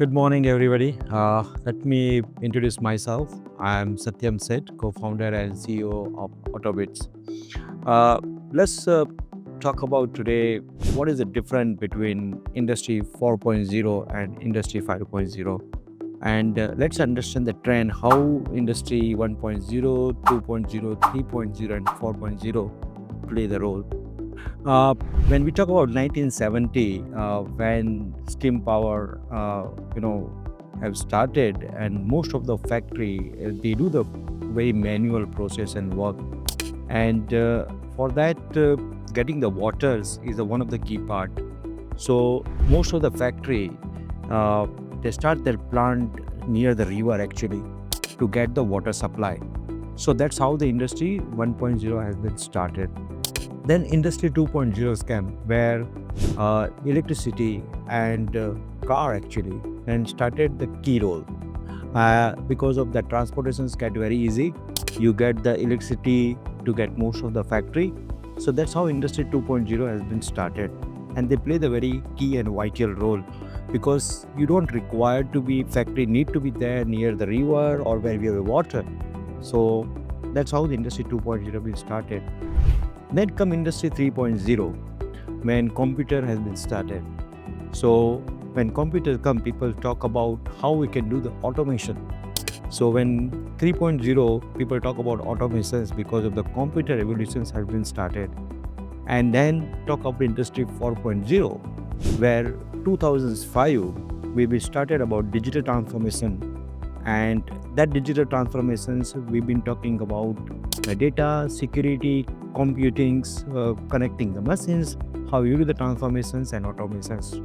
Good morning, everybody. Let me introduce myself. I'm Satyam Seth, co-founder and CEO of Autobits. Let's talk about today what is the difference between Industry 4.0 and Industry 5.0. And let's understand the trend, how Industry 1.0, 2.0, 3.0, and 4.0 play the role. Uh, when we talk about 1970, when steam power, have started, and most of the factory they do the very manual process and work, and for that, getting the waters is one of the key part. So most of the factory, uh, they start their plant near the river actually to get the water supply. So that's how the industry 1.0 has been started. Then Industry 2.0 came, where electricity and car actually and started the key role. Because of the transportations get very easy, you get the electricity to get most of the factory. So that's how Industry 2.0 has been started, and they play the very key and vital role because you don't require to be factory need to be there near the river or where we have water. So that's how the Industry 2.0 been started. Then come Industry 3.0, when computer has been started. So when computer come, people talk about how we can do the automation. So when 3.0, people talk about automations because of the computer revolutions have been started. And then talk of Industry 4.0, where 2005, we started about digital transformation. And that digital transformations, we've been talking about the data, security, computing, connecting the machines, how you do the transformations and automations.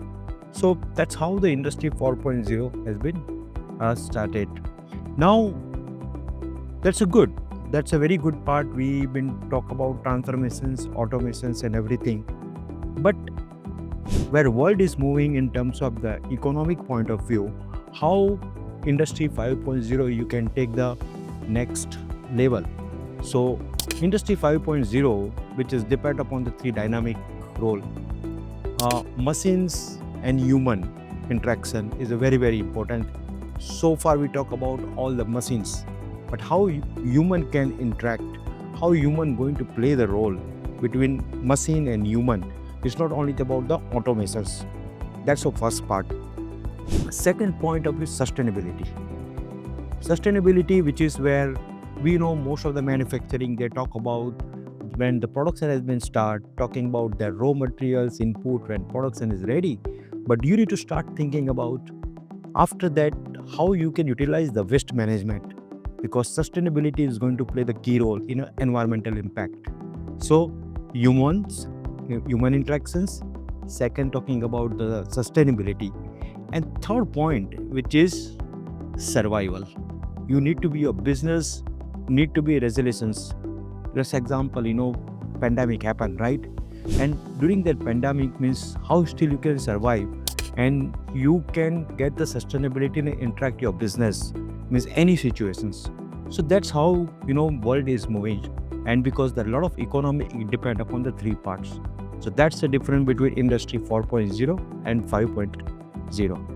So that's how the Industry 4.0 has been started. Now, that's a very good part. We've been talk about transformations, automations and everything. But where world is moving in terms of the economic point of view, how Industry 5.0 you can take the next level. So Industry 5.0, which is depend upon the three dynamic role, machines and human interaction is a very, very important. So far we talk about all the machines, but how human can interact, how human going to play the role between machine and human. It's not only about the automations. That's the first part. Second point of is sustainability. Sustainability, which is where we know most of the manufacturing, they talk about when the production has been start talking about the raw materials input when production is ready. But you need to start thinking about after that how you can utilize the waste management, because sustainability is going to play the key role in environmental impact. So human interactions. Second, talking about the sustainability. And third point, which is survival. You need to be a business, need to be resilience. Just example, pandemic happened, right? And during that pandemic means how still you can survive and you can get the sustainability and interact your business means any situations. So that's how world is moving, and because the lot of economy depend upon the three parts. So that's the difference between Industry 4.0 and 5.0.